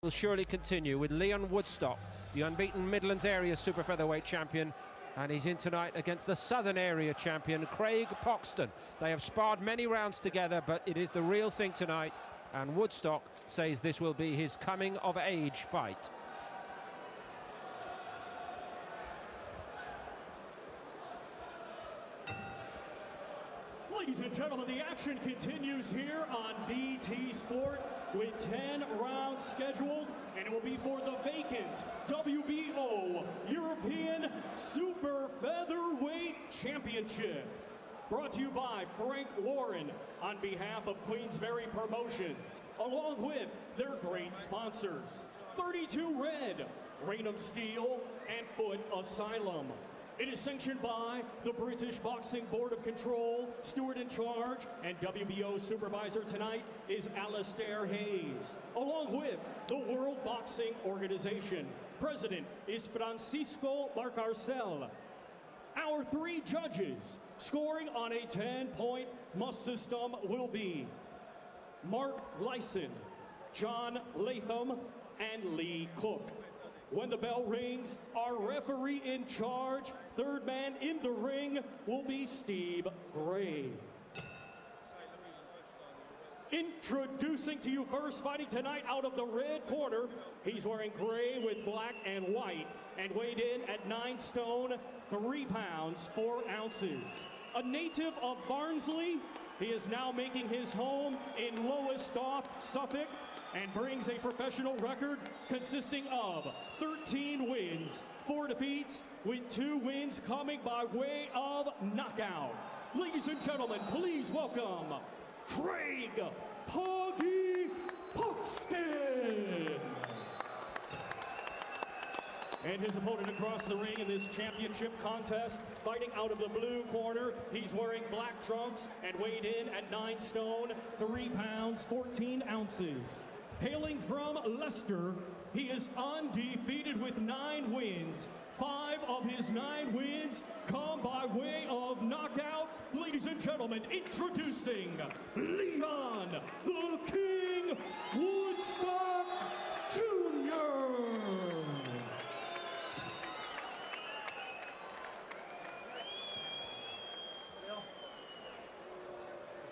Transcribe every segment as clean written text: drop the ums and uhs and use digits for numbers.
will surely continue with Lyon Woodstock, the unbeaten Midlands area super featherweight champion, and he's in tonight against the southern area champion Craig Poxton. They have sparred many rounds together, but it is the real thing tonight, and Woodstock says this will be his coming of age fight. Ladies and gentlemen, the action continues here on BT Sport with 10 rounds scheduled, and it will be for the vacant WBO European Super Featherweight Championship. Brought to you by Frank Warren on behalf of Queensberry Promotions, along with their great sponsors, 32 Red, Raynham Steel, and Foot Asylum. It is sanctioned by the British Boxing Board of Control, steward in charge, and WBO supervisor tonight is Alistair Hayes, along with the World Boxing Organization. President is Francisco Barcarcel. Our three judges scoring on a 10-point must system will be Mark Lyson, John Latham, and Lee Cook. When the bell rings, our referee in charge, third man in the ring, will be Steve Gray. Introducing to you first, fighting tonight out of the red corner, he's wearing gray with black and white, and weighed in at 9 stone, 3 pounds, 4 ounces. A native of Barnsley, he is now making his home in Lowestoft, Suffolk, and brings a professional record consisting of 13 wins, 4 defeats, with 2 wins coming by way of knockout. Ladies and gentlemen, please welcome Craig "Poggy" Poxton. And his opponent across the ring in this championship contest, fighting out of the blue corner, he's wearing black trunks and weighed in at 9 stone, 3 pounds, 14 ounces. Hailing from Leicester, he is undefeated with 9 wins. 5 of his 9 wins come by way of knockout. Ladies and gentlemen, introducing Lyon the King Woodstock Jr.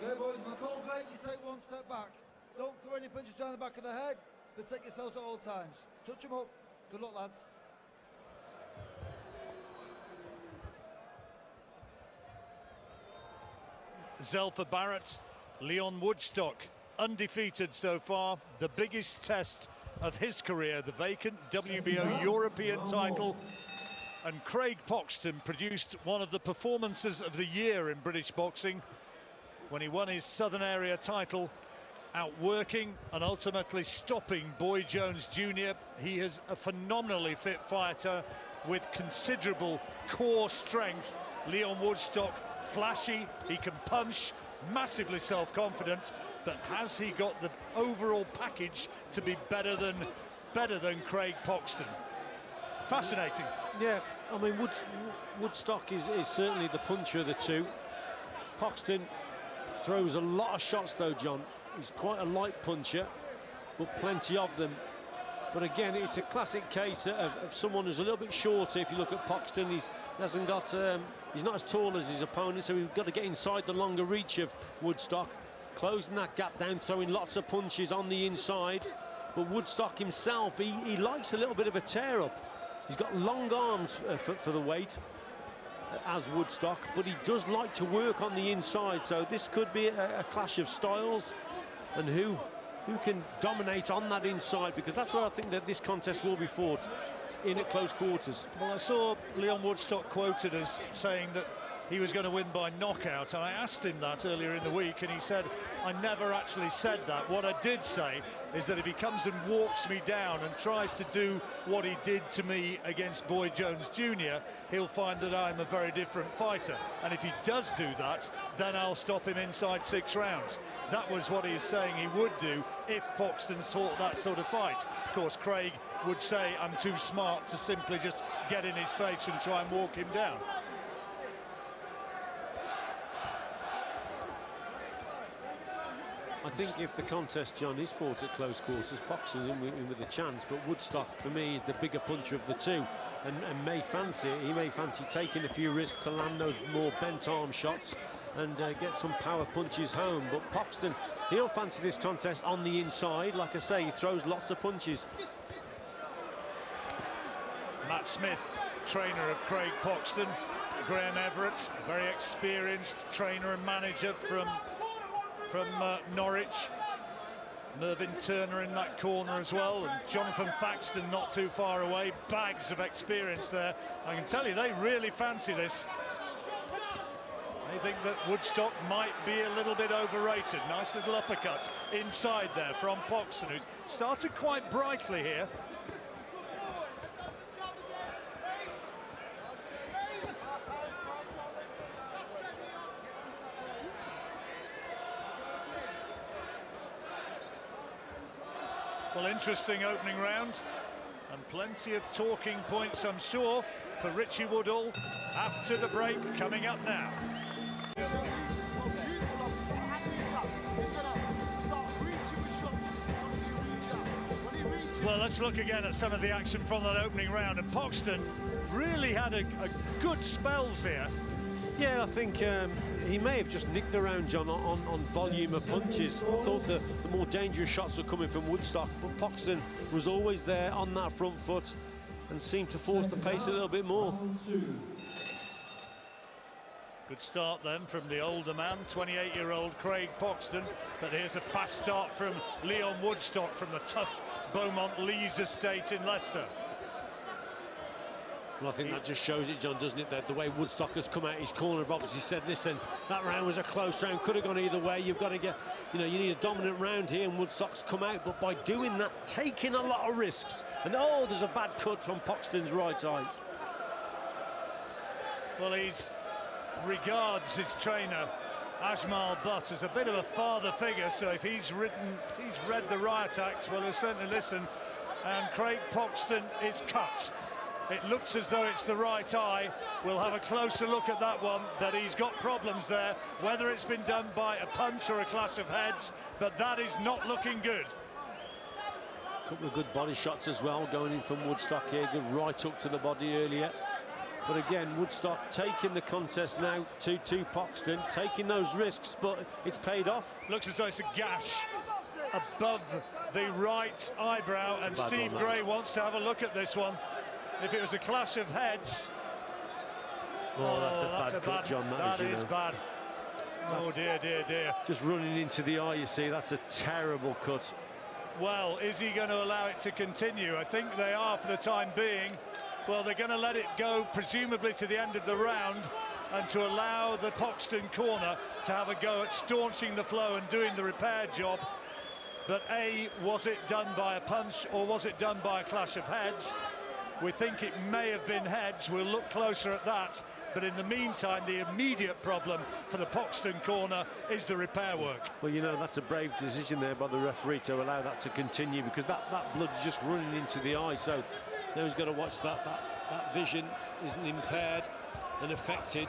Okay, boys, my call break, you take 1 step back. Don't throw any punches down the back of the head, protect yourselves at all times. Touch them up. Good luck, lads. Zelfa Barrett, Lyon Woodstock, undefeated so far, the biggest test of his career, the vacant WBO European title. And Craig Poxton produced one of the performances of the year in British boxing when he won his Southern Area title, outworking and ultimately stopping Boy Jones Jr. He is a phenomenally fit fighter with considerable core strength. Lyon Woodstock, flashy, he can punch, massively self-confident, but has he got the overall package to be better than Craig Poxton? Fascinating. Yeah, I mean, Woodstock is certainly the puncher of the two. Poxton throws a lot of shots though, John. He's quite a light puncher, but plenty of them. But again, it's a classic case of someone who's a little bit shorter. If you look at Poxton, he's not as tall as his opponent, so we've got to get inside the longer reach of Woodstock, closing that gap down, throwing lots of punches on the inside. But Woodstock himself, he likes a little bit of a tear-up. He's got long arms for the weight, as Woodstock, but he does like to work on the inside, so this could be a clash of styles and who can dominate on that inside, because that's where I think that this contest will be fought, in at close quarters. Well, I saw Lyon Woodstock quoted as saying that he was going to win by knockout, and I asked him that earlier in the week, and he said, I never actually said that. What I did say is that if he comes and walks me down and tries to do what he did to me against Boy Jones Jr., he'll find that I'm a very different fighter. And if he does do that, then I'll stop him inside 6 rounds. That was what he's saying he would do if Poxton sought that sort of fight. Of course, Craig would say, I'm too smart to simply just get in his face and try and walk him down. I think if the contest, John, is fought at close quarters, Poxton's in with a chance, but Woodstock, for me, is the bigger puncher of the two, and may fancy it. He may fancy taking a few risks to land those more bent arm shots and get some power punches home. But Poxton, he'll fancy this contest on the inside. Like I say, he throws lots of punches. Matt Smith, trainer of Craig Poxton. Graham Everett, very experienced trainer and manager from Norwich. Mervyn Turner in that corner as well, and Jonathan Thaxton not too far away. Bags of experience there. I can tell you, they really fancy this. They think that Woodstock might be a little bit overrated. Nice little uppercut inside there from Poxton, who's started quite brightly here. Well, interesting opening round, and plenty of talking points, I'm sure, for Richie Woodall after the break coming up now. Well, let's look again at some of the action from that opening round, and Poxton really had a good spells here. Yeah, I think he may have just nicked around, John, on volume of punches. I thought the more dangerous shots were coming from Woodstock, but Poxton was always there on that front foot and seemed to force the pace a little bit more. Good start then from the older man, 28-year-old Craig Poxton, but here's a fast start from Lyon Woodstock from the tough Beaumont Lees estate in Leicester. Well, I think that just shows it, John, doesn't it? That the way Woodstock has come out his corner, have obviously said, listen, that round was a close round, could have gone either way. You've got to get, you know, you need a dominant round here, and Woodstock's come out. But by doing that, taking a lot of risks, and oh, there's a bad cut from Poxton's right eye. Well, he regards his trainer, Ajmal Butt, as a bit of a father figure. So if he's read the riot acts, well, he'll certainly listen. And Craig Poxton is cut. It looks as though it's the right eye. We'll have a closer look at that one, but he's got problems there, whether it's been done by a punch or a clash of heads, but that is not looking good. A couple of good body shots as well going in from Woodstock here. Good right hook to the body earlier. But again, Woodstock taking the contest now to Poxton, taking those risks, but it's paid off. Looks as though it's a gash above the right eyebrow, and Steve Gray wants to have a look at this one. If it was a clash of heads... Oh, that's a bad cut, John. That is bad. Oh, dear, dear, dear. Just running into the eye, you see. That's a terrible cut. Well, is he going to allow it to continue? I think they are for the time being. Well, they're going to let it go, presumably to the end of the round, and to allow the Poxton corner to have a go at staunching the flow and doing the repair job. But A, was it done by a punch or was it done by a clash of heads? We think it may have been heads. We'll look closer at that. But in the meantime, the immediate problem for the Poxton corner is the repair work. Well, you know, that's a brave decision there by the referee to allow that to continue, because that blood's just running into the eye. So now he's got to watch that vision isn't impaired and affected.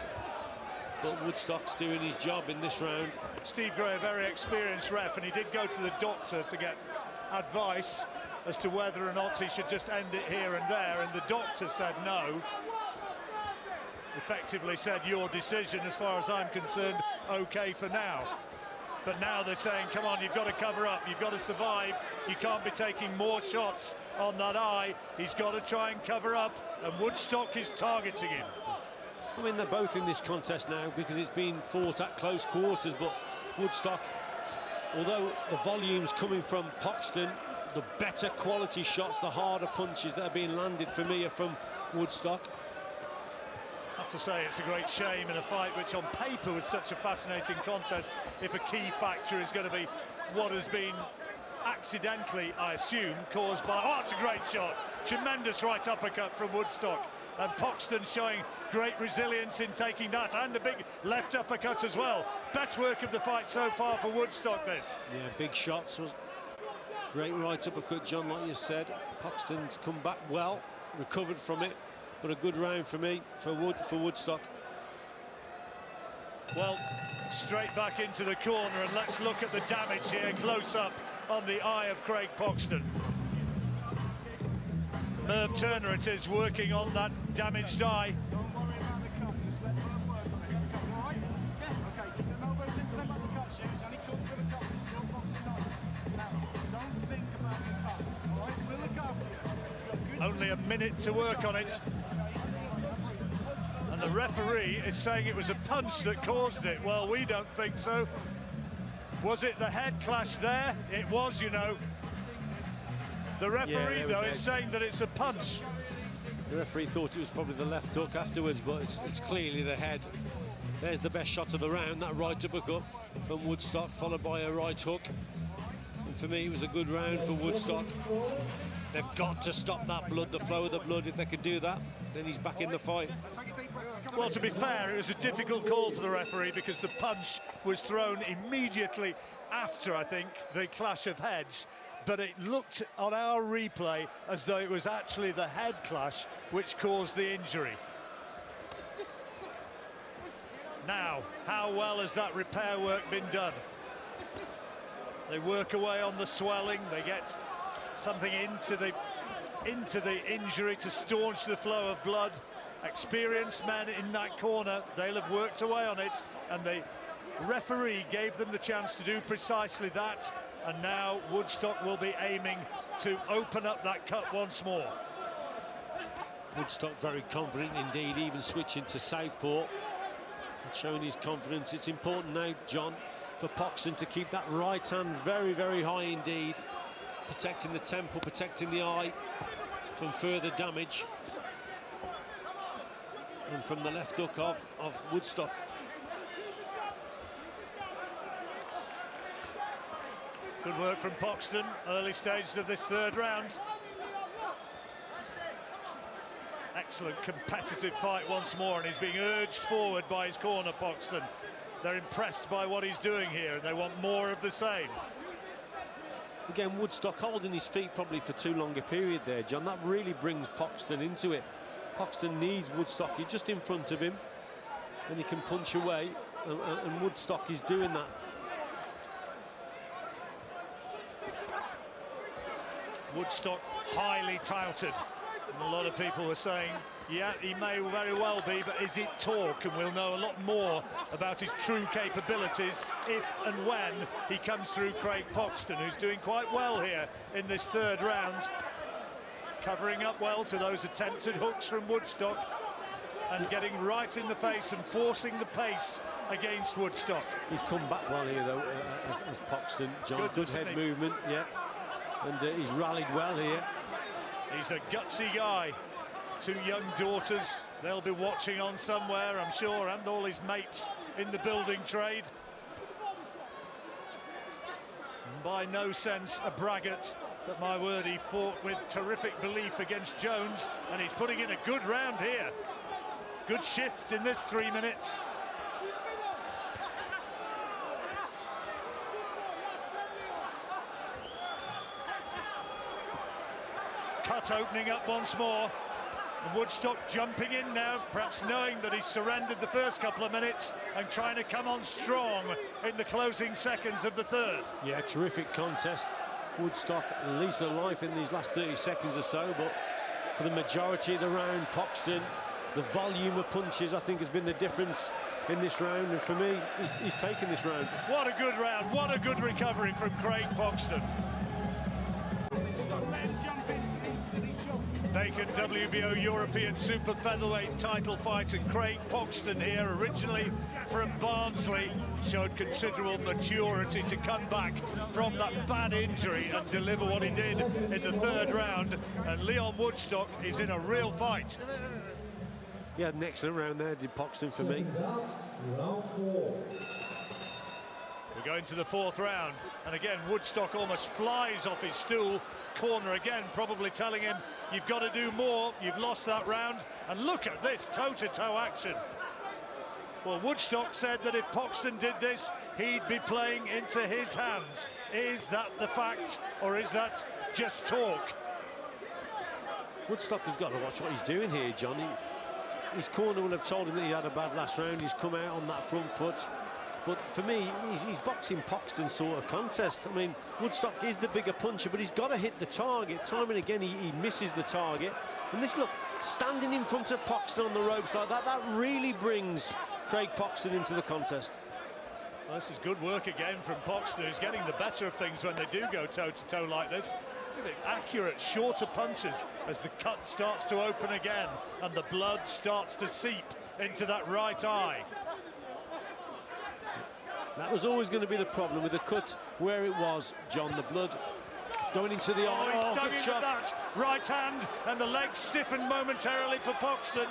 But Woodstock's doing his job in this round. Steve Gray, a very experienced ref, and he did go to the doctor to get advice as to whether or not he should just end it here and there, and the doctor said no. Effectively said, your decision, as far as I'm concerned, okay for now. But now they're saying, come on, you've got to cover up, you've got to survive, you can't be taking more shots on that eye, he's got to try and cover up, and Woodstock is targeting him. I mean, they're both in this contest now because it's been fought at close quarters, but Woodstock, although the volume's coming from Poxton, the better quality shots, the harder punches that are being landed for me are from Woodstock. I have to say, it's a great shame in a fight which on paper was such a fascinating contest, if a key factor is going to be what has been accidentally, I assume, caused by... Oh, that's a great shot. Tremendous right uppercut from Woodstock. And Poxton showing great resilience in taking that, and a big left uppercut as well. Best work of the fight so far for Woodstock, this. Yeah, big shots. Great right uppercut, John, like you said. Poxton's come back well, recovered from it, but a good round for me, for Woodstock. Well, straight back into the corner, and let's look at the damage here, close up on the eye of Craig Poxton. Merv Turner it is, working on that damaged eye. Only a minute to work on it. And the referee is saying it was a punch that caused it. Well, we don't think so. Was it the head clash there? It was, you know. The referee, though, is saying that it's a punch. The referee thought it was probably the left hook afterwards, but it's clearly the head. There's the best shot of the round, that right uppercut from Woodstock, followed by a right hook. And for me, it was a good round for Woodstock. They've got to stop that blood, the flow of the blood. If they can do that, then he's back in the fight. Well, to be fair, it was a difficult call for the referee because the punch was thrown immediately after, I think, the clash of heads. But it looked on our replay as though it was actually the head clash which caused the injury. Now, how well has that repair work been done? They work away on the swelling, they get something into the injury to staunch the flow of blood. Experienced men in that corner, they'll have worked away on it, and the referee gave them the chance to do precisely that. And now Woodstock will be aiming to open up that cut once more. Woodstock very confident indeed, even switching to southpaw and showing his confidence. It's important now, John, for Poxton to keep that right hand very, very high indeed, protecting the temple, protecting the eye from further damage. And from the left hook of Woodstock. Good work from Poxton, early stages of this third round. Excellent competitive fight once more, and he's being urged forward by his corner, Poxton. They're impressed by what he's doing here, and they want more of the same. Again, Woodstock holding his feet probably for too long a period there, John. That really brings Poxton into it. Poxton needs Woodstock just in front of him, and he can punch away, and Woodstock is doing that. Woodstock highly touted, and a lot of people were saying, yeah, he may very well be, but is it talk? And we'll know a lot more about his true capabilities if and when he comes through Craig Poxton, who's doing quite well here in this third round, covering up well to those attempted hooks from Woodstock and getting right in the face and forcing the pace against Woodstock. He's come back well here, though, as Poxton, John. Good head movement, yeah. And he's rallied well here. He's a gutsy guy. Two young daughters, they'll be watching on somewhere, I'm sure, and all his mates in the building trade. By no sense a braggart, but my word, he fought with terrific belief against Jones, and he's putting in a good round here. Good shift in this 3 minutes. Cut opening up once more. And Woodstock jumping in now, perhaps knowing that he's surrendered the first couple of minutes and trying to come on strong in the closing seconds of the third. Yeah, terrific contest. Woodstock least of life in these last 30 seconds or so, but for the majority of the round, Poxton, the volume of punches, I think, has been the difference in this round, and for me, he's taken this round. What a good round, what a good recovery from Craig Poxton. Vacant WBO European Super Featherweight title fight, and Craig Poxton here, originally from Barnsley, showed considerable maturity to come back from that bad injury and deliver what he did in the third round. And Lyon Woodstock is in a real fight. He had an excellent round there, did Poxton, for me. We're going to the fourth round, and again Woodstock almost flies off his stool. Corner again probably telling him, you've got to do more, you've lost that round. And look at this toe-to-toe action. Well, Woodstock said that if Poxton did this, he'd be playing into his hands. Is that the fact, or is that just talk? Woodstock has got to watch what he's doing here, Johnny. his corner will have told him that he had a bad last round. He's come out on that front foot. But for me, he's boxing Poxton sort of contest. I mean, Woodstock is the bigger puncher, but he's got to hit the target. Time and again, he misses the target. And this, look, standing in front of Poxton on the ropes like that, that really brings Craig Poxton into the contest. Well, this is good work again from Poxton, who's getting the better of things when they do go toe-to-toe like this. Accurate, shorter punches as the cut starts to open again and the blood starts to seep into that right eye. That was always going to be the problem with the cut where it was, John. The blood going into the eye. He's dug into that right hand, and the legs stiffened momentarily for Poxton.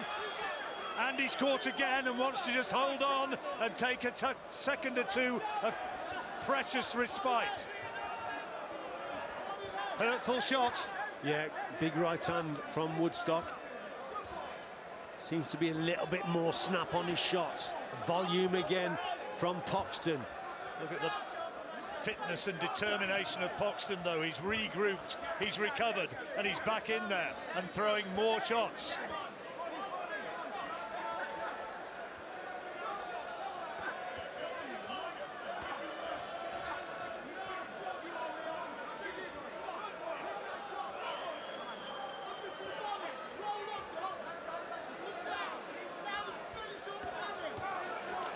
And he's caught again and wants to just hold on and take a second or two of precious respite. Hurtful shot. Yeah, big right hand from Woodstock. Seems to be a little bit more snap on his shots. Volume again from Poxton. Look at the fitness and determination of Poxton, though. He's regrouped, he's recovered, and he's back in there and throwing more shots.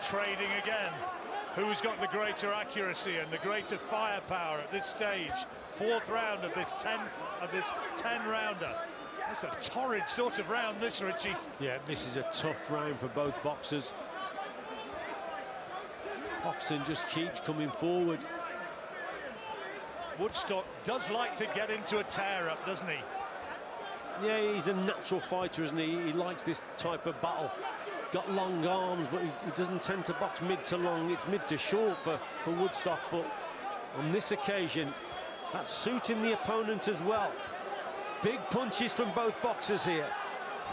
Trading again. Who's got the greater accuracy and the greater firepower at this stage? Fourth round of this 10-rounder. It's a torrid sort of round, this, Richie. Yeah, this is a tough round for both boxers. Poxton just keeps coming forward. Woodstock does like to get into a tear-up, doesn't he? Yeah, he's a natural fighter, isn't he? He likes this type of battle. Got long arms, but he doesn't tend to box mid to long. It's mid to short for Woodstock, but on this occasion, that's suiting the opponent as well. Big punches from both boxers here.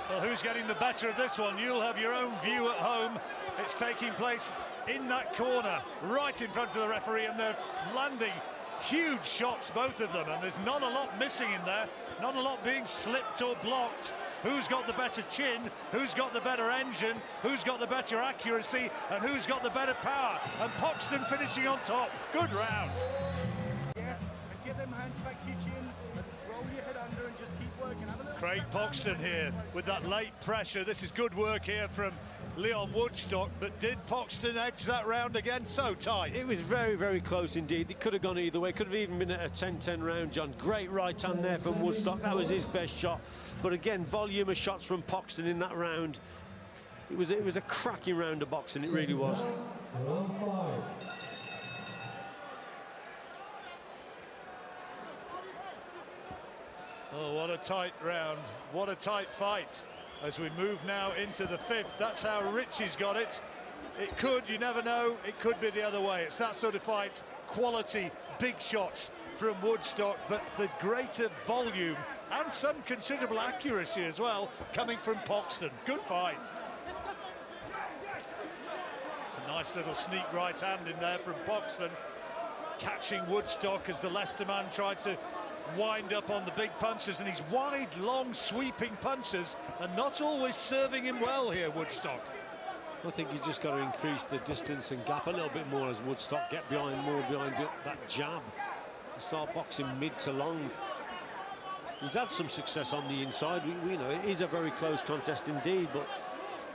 Well, who's getting the better of this one? You'll have your own view at home. It's taking place in that corner, right in front of the referee, and they're landing huge shots, both of them, and there's not a lot missing in there, not a lot being slipped or blocked. Who's got the better chin? Who's got the better engine? Who's got the better accuracy? And who's got the better power? And Poxton finishing on top. Good round. Yeah, and get them hands back to your chin and roll your head under and just keep working. Craig Poxton here with that late pressure. This is good work here from Lyon Woodstock, but did Poxton edge that round again? So tight. It was very, very close indeed. It could have gone either way. Could have even been a 10-10 round, John. Great right hand there from Woodstock. That was his best shot. But again, volume of shots from Poxton in that round. It was a cracking round of boxing. It really was. Oh, what a tight round. What a tight fight. As we move now into the fifth, that's how Richie's got it. It could, you never know, it could be the other way. It's that sort of fight, quality, big shots from Woodstock, but the greater volume and some considerable accuracy as well coming from Poxton. Good fight. It's a nice little sneak right hand in there from Poxton, catching Woodstock as the Leicester man tried to wind up on the big punches, and he's wide, long, sweeping punches, and not always serving him well here, Woodstock. I think he's just got to increase the distance and gap a little bit more as Woodstock, get more behind that jab, and start boxing mid to long. He's had some success on the inside. We know it is a very close contest indeed, but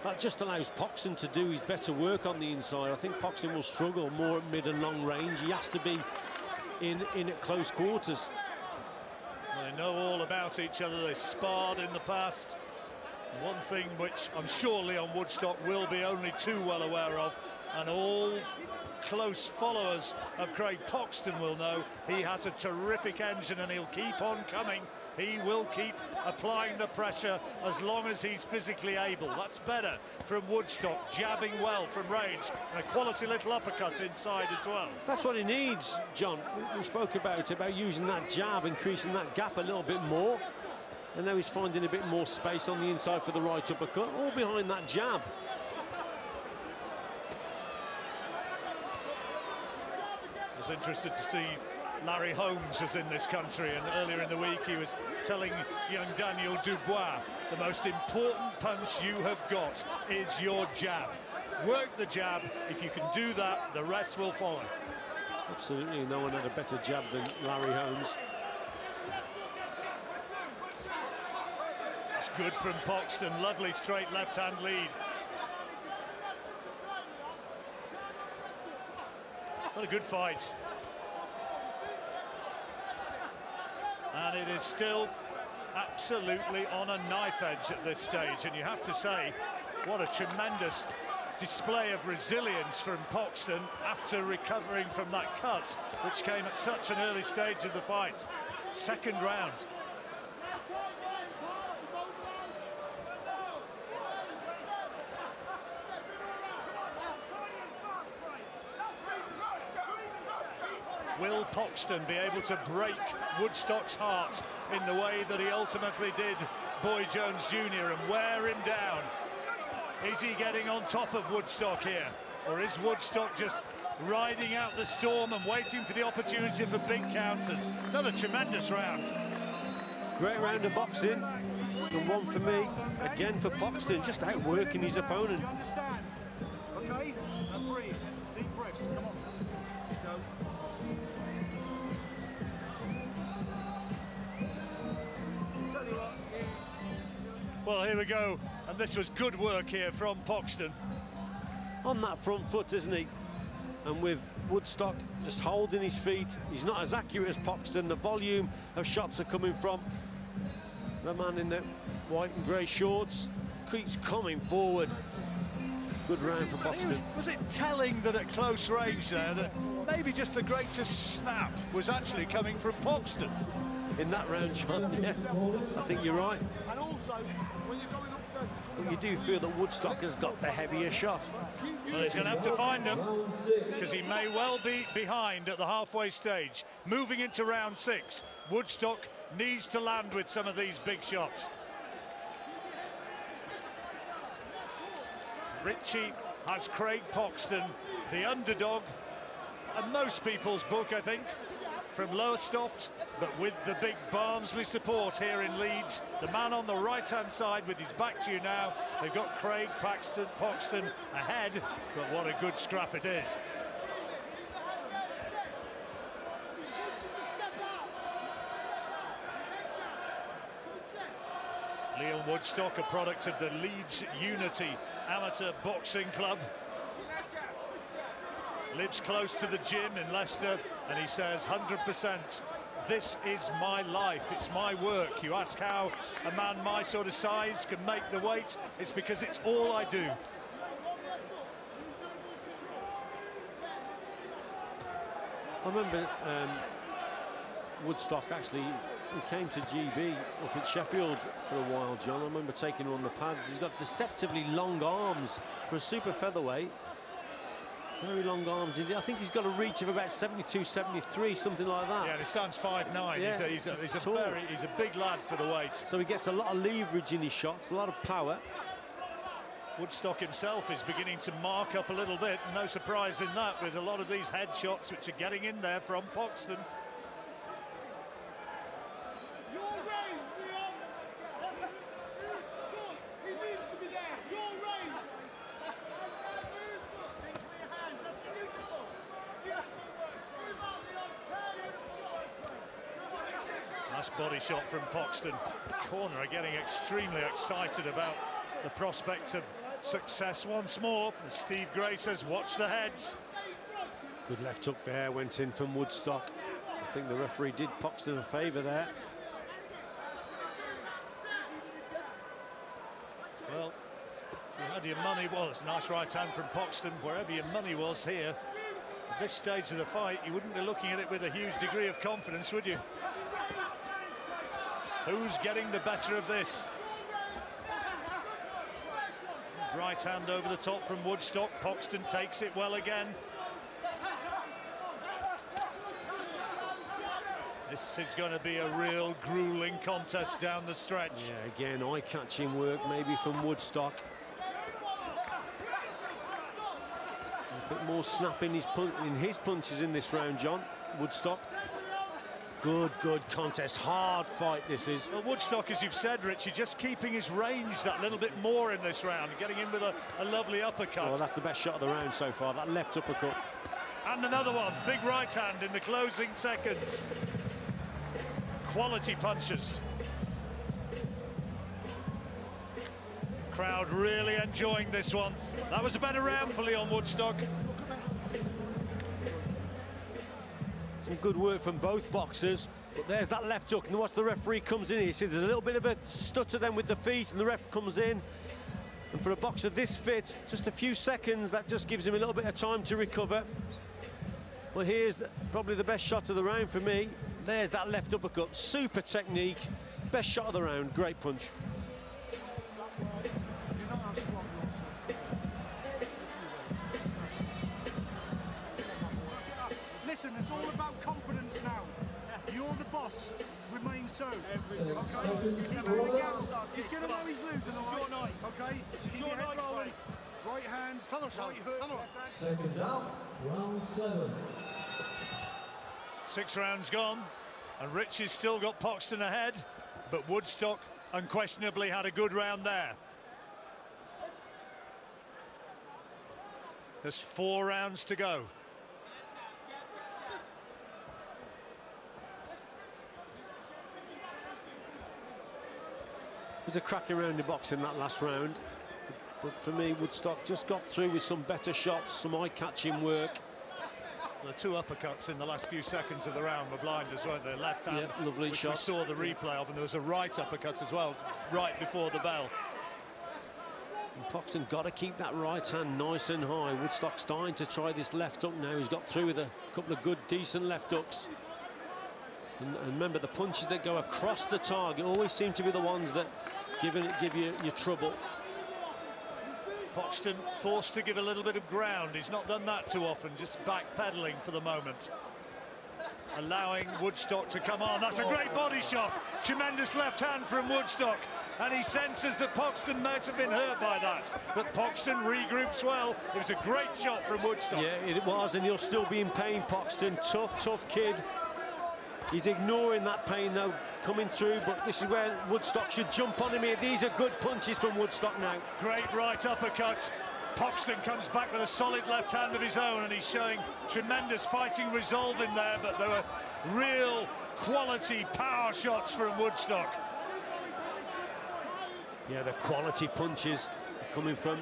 that just allows Poxton to do his better work on the inside. I think Poxton will struggle more at mid and long range. He has to be in at close quarters. They know all about each other. They sparred in the past. One thing which I'm sure Lyon Woodstock will be only too well aware of, and all close followers of Craig Poxton will know, he has a terrific engine and he'll keep on coming. He will keep applying the pressure as long as he's physically able. That's better from Woodstock, jabbing well from range, and a quality little uppercut inside as well. That's what he needs, John. We spoke about using that jab, increasing that gap a little bit more. And now he's finding a bit more space on the inside for the right uppercut, all behind that jab. I was interested to see Larry Holmes was in this country, and earlier in the week he was telling young Daniel Dubois, the most important punch you have got is your jab. Work the jab. If you can do that, the rest will follow. Absolutely, no one had a better jab than Larry Holmes. That's good from Poxton. Lovely straight left-hand lead. What a good fight. And it is still absolutely on a knife edge at this stage, and you have to say, what a tremendous display of resilience from Poxton after recovering from that cut, which came at such an early stage of the fight. Second round. Will Poxton be able to break Woodstock's heart in the way that he ultimately did Boy Jones Jr. and wear him down? Is he getting on top of Woodstock here? Or is Woodstock just riding out the storm and waiting for the opportunity for big counters? Another tremendous round. Great round of boxing. And one for me, again for Poxton, just outworking his opponent. You understand? Okay? And breathe. Deep breaths. Come on. Go. Well, here we go. And this was good work here from Poxton. On that front foot, isn't he? And with Woodstock just holding his feet, he's not as accurate as Poxton. The volume of shots are coming from the man in the white and grey shorts. Keeps coming forward. Good round for Poxton. Was it telling that at close range there that maybe just the greatest snap was actually coming from Poxton? In that round, John, yeah, I think you're right. And also, when you're going upstairs, But you do feel that Woodstock has got the heavier shot. Well, he's going to have to find him, because he may well be behind at the halfway stage. Moving into round 6, Woodstock needs to land with some of these big shots. Richie has Craig Poxton, the underdog, and most people's book, I think, from Lowestoft, but with the big Barnsley support here in Leeds. The man on the right-hand side with his back to you now. They've got Craig Poxton ahead, but what a good scrap it is. Lyon Woodstock, a product of the Leeds Unity Amateur Boxing Club. Lives close to the gym in Leicester, and he says 100%, this is my life, it's my work. You ask how a man my sort of size can make the weight, it's because it's all I do. I remember Woodstock actually, he came to GB up at Sheffield for a while, John. I remember taking him on the pads. He's got deceptively long arms for a super featherweight. Very long arms. I think he's got a reach of about 72, 73, something like that. Yeah, and he stands 5'9". Yeah, he's a big lad for the weight. So he gets a lot of leverage in his shots, a lot of power. Woodstock himself is beginning to mark up a little bit. No surprise in that, with a lot of these head shots which are getting in there from Poxton. Nice body shot from Poxton. Corner are getting extremely excited about the prospect of success once more. As Steve Gray says, watch the heads. Good left hook there, went in from Woodstock. I think the referee did Poxton a favour there. Well, you had your money was. Nice right hand from Poxton, wherever your money was here. At this stage of the fight, you wouldn't be looking at it with a huge degree of confidence, would you? Who's getting the better of this? Right hand over the top from Woodstock. Poxton takes it well again. This is going to be a real grueling contest down the stretch. Yeah, again, eye-catching work maybe from Woodstock. A bit more snap in his punches in this round, John. Woodstock. Good contest, hard fight this is. Well, Woodstock, as you've said, Richie, just keeping his range that little bit more in this round, getting in with a lovely uppercut. Well, that's the best shot of the round so far, that left uppercut. And another one, big right hand in the closing seconds. Quality punches. Crowd really enjoying this one. That was a better round for Lyon Woodstock. Some good work from both boxers, but there's that left hook, and watch the referee comes in. You see there's a little bit of a stutter then with the feet, and the ref comes in. And for a boxer this fit, just a few seconds, that just gives him a little bit of time to recover. Well, here's probably the best shot of the round for me. There's that left uppercut, super technique, best shot of the round, great punch. Listen, it's all about confidence now. You're the boss. Remain so. Okay? He's going to know he's losing, all right? Okay? Keep your head rolling. Right hand, right hook, left hand. Seconds out, round 7. 6 rounds gone, and Rich has still got Poxton ahead, but Woodstock unquestionably had a good round there. There's 4 rounds to go. It was a cracking round of boxing that last round, but for me Woodstock just got through with some better shots, some eye-catching work. The 2 uppercuts in the last few seconds of the round were blinders, weren't they? Left hand, yeah, lovely which shots. we saw the replay of, and there was a right uppercut as well, right before the bell. And Poxton got to keep that right hand nice and high. Woodstock's starting to try this left hook now. He's got through with a couple of good, decent left hooks. And remember, the punches that go across the target always seem to be the ones that give you trouble. Poxton forced to give a little bit of ground. He's not done that too often, just backpedaling for the moment. Allowing Woodstock to come on. That's a great body shot. Tremendous left hand from Woodstock. And he senses that Poxton might have been hurt by that. But Poxton regroups well. It was a great shot from Woodstock. Yeah, it was, and he'll still be in pain, Poxton. Tough kid. He's ignoring that pain, though, coming through, but this is where Woodstock should jump on him here. These are good punches from Woodstock now. Great right uppercut. Poxton comes back with a solid left hand of his own, and he's showing tremendous fighting resolve in there, but there were real quality power shots from Woodstock. Yeah, the quality punches coming from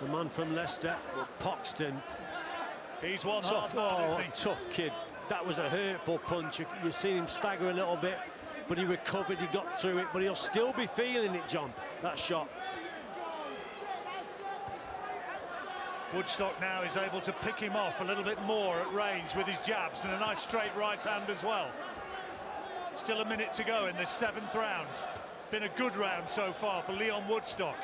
the man from Leicester, Poxton. He's one hard man, isn't he? Tough kid. That was a hurtful punch. You've seen him stagger a little bit, but he recovered, he got through it, but he'll still be feeling it, John, that shot. Woodstock now is able to pick him off a little bit more at range with his jabs, and a nice straight right hand as well. Still a minute to go in this 7th round. It's been a good round so far for Lyon Woodstock.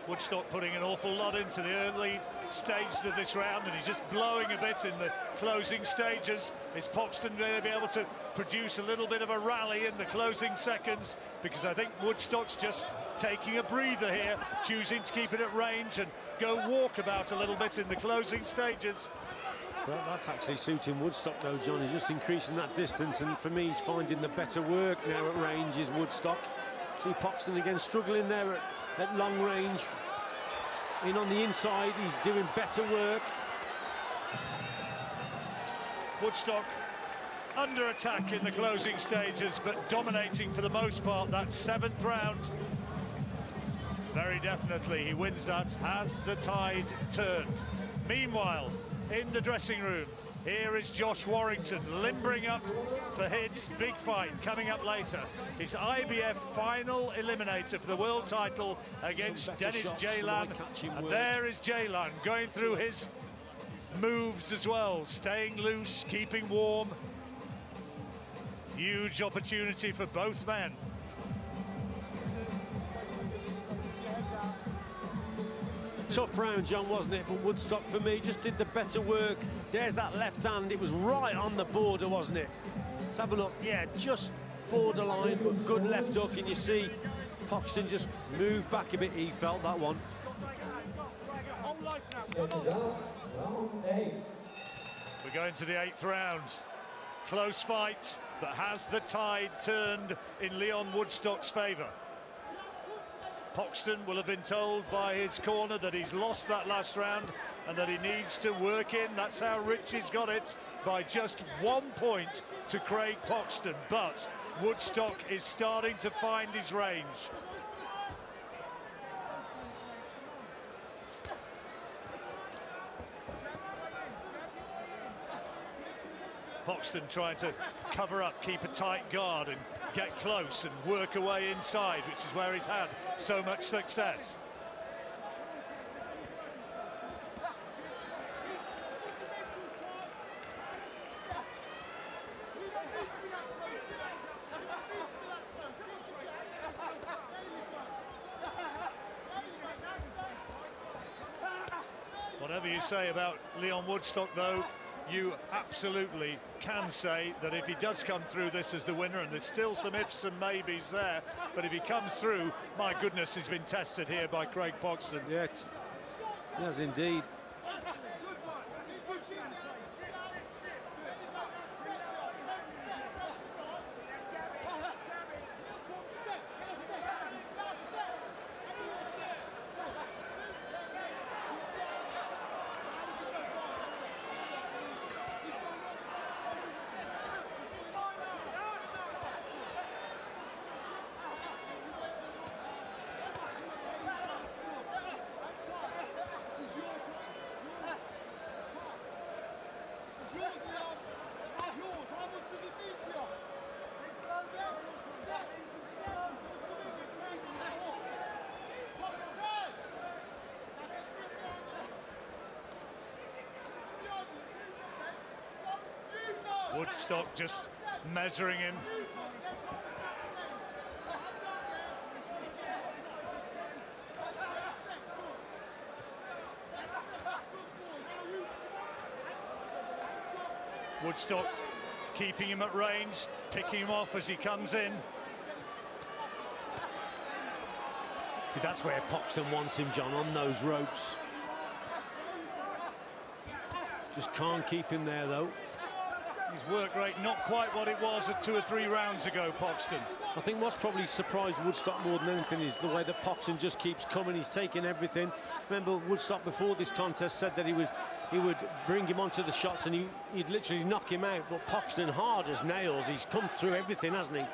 Woodstock putting an awful lot into the early stages of this round, and he's just blowing a bit in the closing stages. Is Poxton going to be able to produce a little bit of a rally in the closing seconds? Because I think Woodstock's just taking a breather here, choosing to keep it at range and go walkabout a little bit in the closing stages. Well, that's actually suiting Woodstock, though, John. He's just increasing that distance, and for me, he's finding the better work now at range is Woodstock. See Poxton again struggling there at long range. In on the inside, he's doing better work. Woodstock under attack in the closing stages, but dominating for the most part that 7th round. Very definitely he wins that. Has the tide turned? Meanwhile, in the dressing room, here is Josh Warrington limbering up for his big fight coming up later. His IBF final eliminator for the world title against Dennis Jalan. And there is Jalan going through his moves as well, staying loose, keeping warm. Huge opportunity for both men. tough round, John, wasn't it? But Woodstock, for me, just did the better work. There's that left hand. It was right on the border, wasn't it? Let's have a look. Yeah, just borderline, but good left hook. And you see Poxton just moved back a bit. He felt that one. We're going to the 8th round. Close fight, but has the tide turned in Lyon Woodstock's favour? Poxton will have been told by his corner that he's lost that last round and that he needs to work in. That's how Richie's got it, by just 1 point to Craig Poxton. But Woodstock is starting to find his range. Poxton trying to cover up, keep a tight guard and get close and work away inside, which is where he's had so much success. Whatever you say about Lyon Woodstock, though, you absolutely can say that if he does come through this as the winner, and there's still some ifs and maybes there, but if he comes through, my goodness, he's been tested here by Craig Poxton. Yeah, yes, indeed. Woodstock just measuring him. Woodstock keeping him at range, picking him off as he comes in. See, that's where Poxton wants him, John, on those ropes. Just can't keep him there, though. His work rate not quite what it was at 2 or 3 rounds ago, Poxton. I think what's probably surprised Woodstock more than anything is the way that Poxton just keeps coming. He's taking everything. Remember, Woodstock before this contest said that he would bring him onto the shots and he'd literally knock him out. But Poxton, hard as nails, he's come through everything, hasn't he?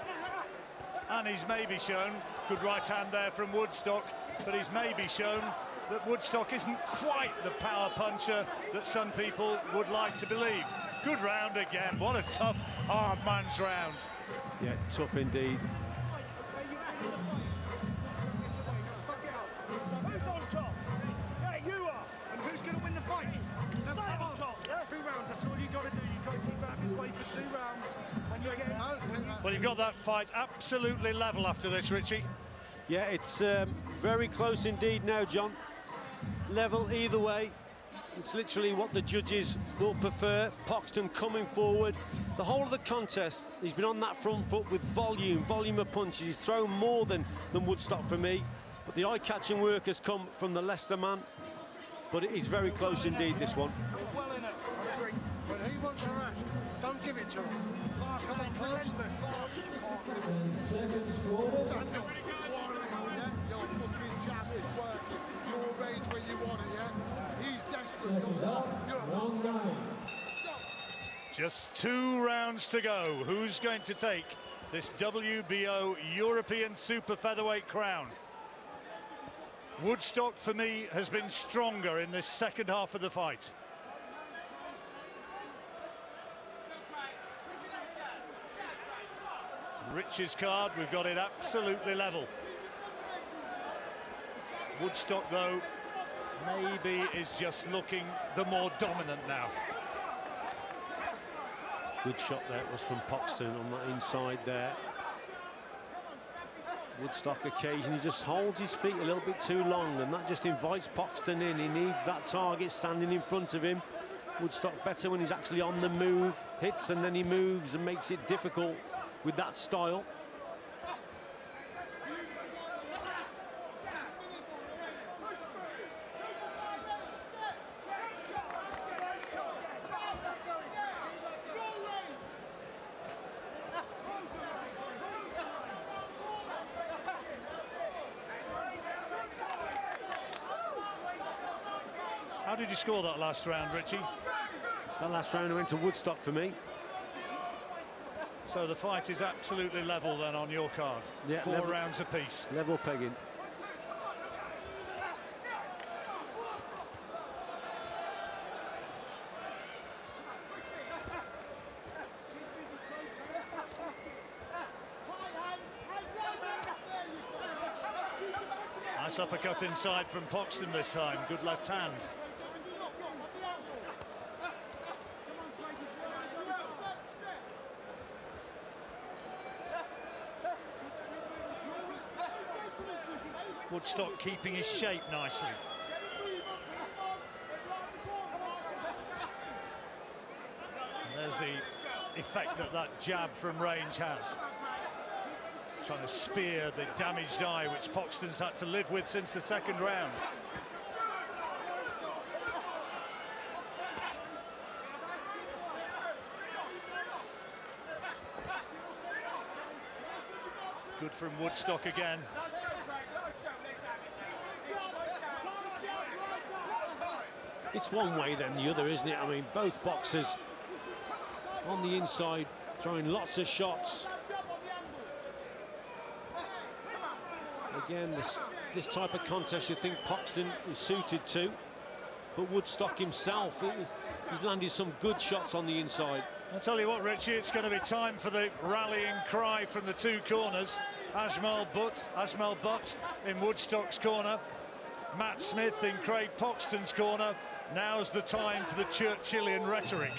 And he's maybe shown, good right hand there from Woodstock, but he's maybe shown that Woodstock isn't quite the power puncher that some people would like to believe. Good round again. What a tough, hard man's round. Yeah, tough indeed. Who's on top? Yeah, you are. And who's going to win the fight? Stay on top, yeah? 2 rounds, that's all you got to do. You've got to keep out his way for 2 rounds. When you get Well, you've got that fight absolutely level after this, Richie. Yeah, it's very close indeed now, John. Level either way. It's literally what the judges will prefer. Poxton coming forward. The whole of the contest, he's been on that front foot with volume of punches. He's thrown more than Woodstock for me. But the eye-catching work has come from the Leicester man. But it is very close indeed, this one. well in it. When he wants a rest, don't give it to him. Come on, relentless. Your fucking jab is working. Your range where you want it, yeah? He's desperate. You're a monster. Just 2 rounds to go. Who's going to take this WBO European Super Featherweight crown? Woodstock, for me, has been stronger in this second half of the fight. Rich's card, we've got it absolutely level. Woodstock, though, maybe is just looking the more dominant now. Good shot there, it was from Poxton on that inside there. Woodstock occasionally just holds his feet a little bit too long, and that just invites Poxton in. He needs that target standing in front of him. Woodstock better when he's actually on the move, hits and then he moves and makes it difficult with that style. How did you score that last round, Richie? That last round went to Woodstock for me. So the fight is absolutely level then on your card. Yeah, 4 rounds apiece. Level pegging. Nice uppercut inside from Poxton this time. Good left hand. Woodstock keeping his shape nicely. And there's the effect that that jab from range has. Trying to spear the damaged eye, which Poxton's had to live with since the second round. Good from Woodstock again. It's one way then the other, isn't it? I mean, both boxers on the inside throwing lots of shots. Again, this type of contest you think Poxton is suited to, but Woodstock himself, he's landed some good shots on the inside. I'll tell you what, Richie, it's going to be time for the rallying cry from the two corners. Ajmal Butt in Woodstock's corner, Matt Smith in Craig Poxton's corner. Now's the time for the Churchillian rhetoric.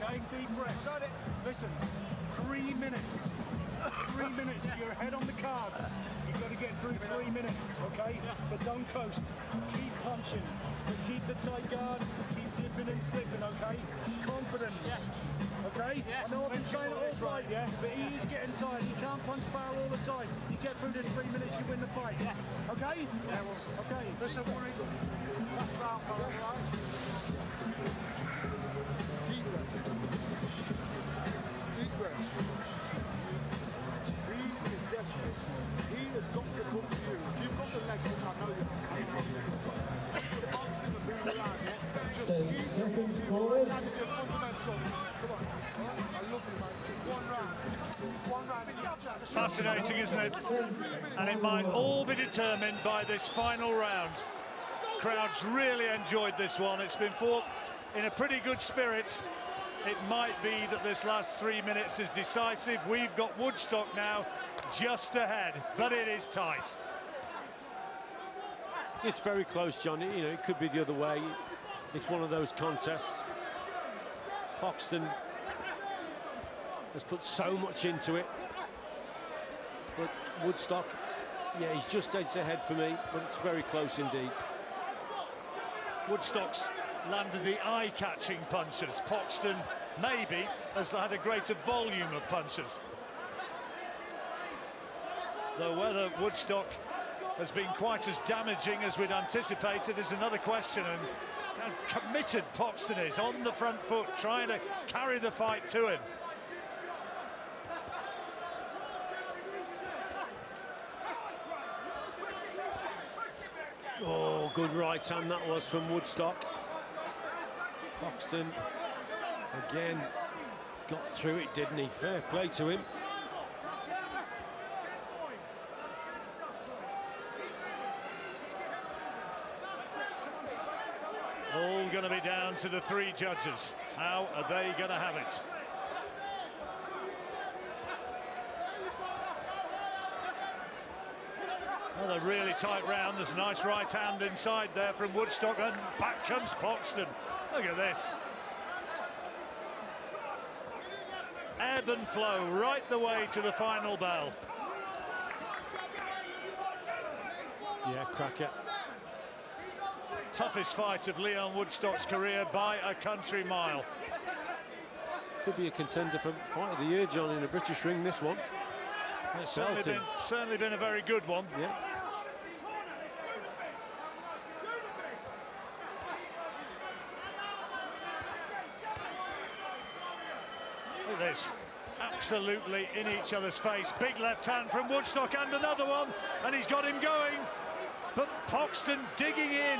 Take deep breaths. Listen, 3 minutes. 3 minutes. You're ahead on the cards. You've got to get through 3 minutes, okay? But don't coast. Keep punching. But keep the tight guard. Keep dipping and slipping, okay? Confidence. Okay? I know I've been saying it all fight, but he is getting tired. He can't punch power all the time. You get through this 3 minutes, you win the fight. Okay? Yeah, well, okay. Listen, that's round, right? Deep breath. Deep breath. He is desperate. He has got to come to you. If you've got the legs, which I know you have. The boxing will be around, yeah? Just keep seconds forward. Come on. I love you, mate. 1 round. 1 round. Fascinating, isn't it? And it might all be determined by this final round. Crowds really enjoyed this one. It's been fought in a pretty good spirit. It might be that this last 3 minutes is decisive. We've got Woodstock now just ahead, but it is tight. It's very close, John. You know, it could be the other way. It's one of those contests. Poxton has put so much into it, but Woodstock, yeah, he's just edged ahead for me, but it's very close indeed. Woodstock's landed the eye-catching punches. Poxton maybe has had a greater volume of punches. Though whether Woodstock has been quite as damaging as we'd anticipated is another question, and how committed Poxton is on the front foot, trying to carry the fight to him. Oh, good right hand that was from Woodstock. Poxton again got through it, didn't he? Fair play to him. All going to be down to the 3 judges. How are they going to have it? Another really tight round. There's a nice right hand inside there from Woodstock, and back comes Poxton. Look at this. ebb and flow right the way to the final bell. Yeah, cracker. Toughest fight of Lyon Woodstock's career by a country mile. Could be a contender for Fight of the Year, John, in a British ring, this one. It's certainly been a very good one. Yeah. Look at this. Absolutely in each other's face. Big left hand from Woodstock and another one. And he's got him going. But Poxton digging in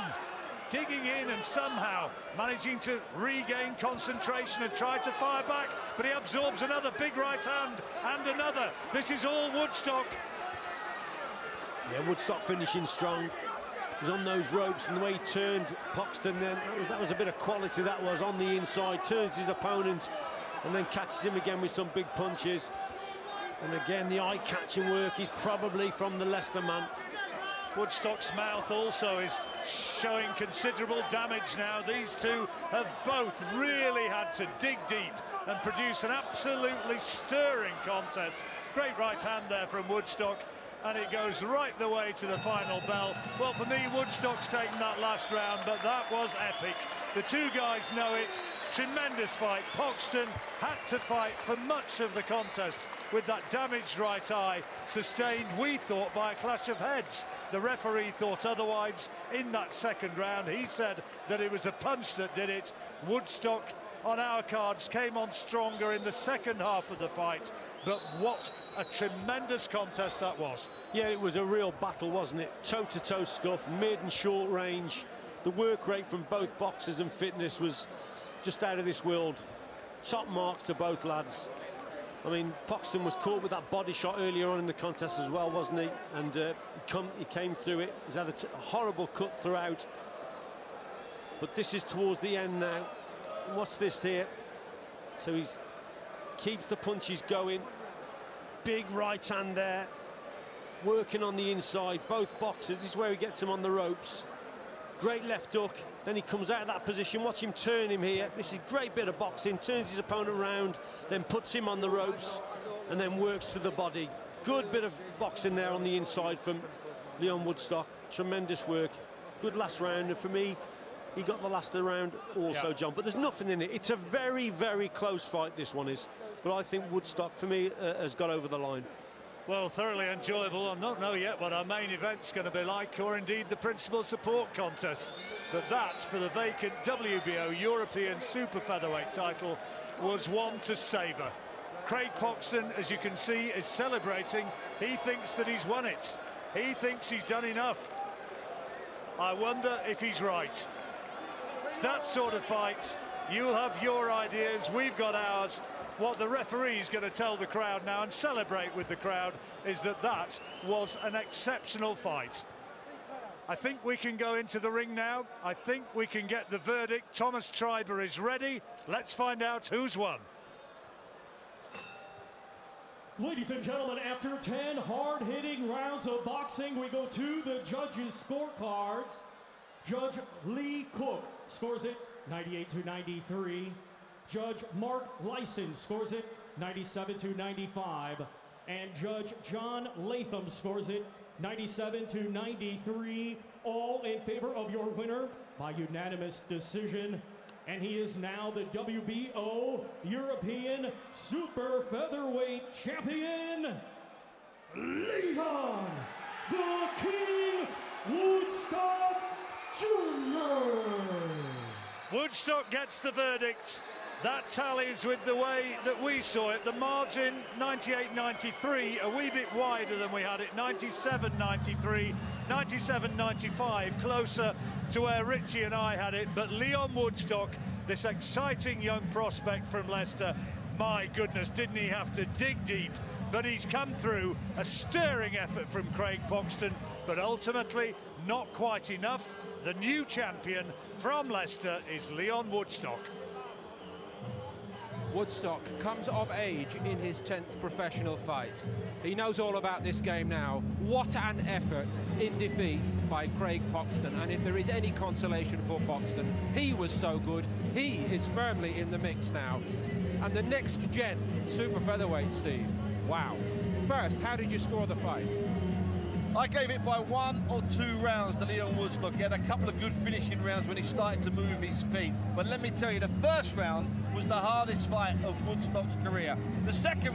and somehow managing to regain concentration and try to fire back, but he absorbs another big right hand and another. This is all Woodstock. Yeah, Woodstock finishing strong. He was on those ropes, and the way he turned Poxton then, that was a bit of quality, that was, on the inside, turns his opponent and then catches him again with some big punches. And again, the eye-catching work is probably from the Leicester man. Woodstock's mouth also is showing considerable damage now. These two have both really had to dig deep and produce an absolutely stirring contest. Great right hand there from Woodstock, and it goes right the way to the final bell. Well, for me, Woodstock's taken that last round, but that was epic. The two guys know it. Tremendous fight. Poxton had to fight for much of the contest with that damaged right eye, sustained, we thought, by a clash of heads. The referee thought otherwise in that second round. He said that it was a punch that did it. Woodstock, on our cards, came on stronger in the second half of the fight. But what a tremendous contest that was. Yeah, it was a real battle, wasn't it? Toe-to-toe stuff, mid and short range. The work rate from both boxers and fitness was just out of this world. Top marks to both lads. I mean, Poxton was caught with that body shot earlier on in the contest as well, wasn't he? And he came through it. He's had a horrible cut throughout. But this is towards the end now. What's this here? So he keeps the punches going. Big right hand there. Working on the inside. Both boxers. This is where he gets him on the ropes. Great left hook. Then he comes out of that position. Watch him turn him here. This is a great bit of boxing. Turns his opponent around, then puts him on the ropes, and then works to the body. Good bit of boxing there on the inside from Lyon Woodstock. Tremendous work. Good last round. And for me, he got the last round also, John. But there's nothing in it. It's a very, very close fight, this one is. But I think Woodstock, for me, has got over the line. Well, thoroughly enjoyable. I don't know yet what our main event's going to be like, or indeed the principal support contest. But that, for the vacant WBO European Super Featherweight title, was one to savour. Craig Poxton, as you can see, is celebrating. He thinks that he's won it. He thinks he's done enough. I wonder if he's right. It's that sort of fight. You'll have your ideas, we've got ours. What the referee's going to tell the crowd now and celebrate with the crowd is that that was an exceptional fight. I think we can go into the ring now. I think we can get the verdict. Thomas Treiber is ready. Let's find out who's won. Ladies and gentlemen, after 10 hard-hitting rounds of boxing, we go to the judges' scorecards. Judge Lee Cook scores it 98-93. Judge Mark Lyson scores it 97-95. And Judge John Latham scores it 97-93. All in favor of your winner by unanimous decision. And he is now the WBO European Super Featherweight Champion, Lyon the King Woodstock Jr. Woodstock gets the verdict. That tallies with the way that we saw it. The margin, 98-93, a wee bit wider than we had it. 97-93, 97-95, closer to where Richie and I had it. But Lyon Woodstock, this exciting young prospect from Leicester, my goodness, didn't he have to dig deep? But he's come through. A stirring effort from Craig Poxton, but ultimately not quite enough. The new champion from Leicester is Lyon Woodstock. Woodstock comes of age in his 10th professional fight. He knows all about this game now. What an effort in defeat by Craig Poxton. And if there is any consolation for Poxton, he was so good. He is firmly in the mix now and the next gen super featherweight, Steve. Wow. First, how did you score the fight? I gave it by 1 or 2 rounds to Lyon Woodstock. He had a couple of good finishing rounds when he started to move his feet. But let me tell you, the first round was the hardest fight of Woodstock's career. The second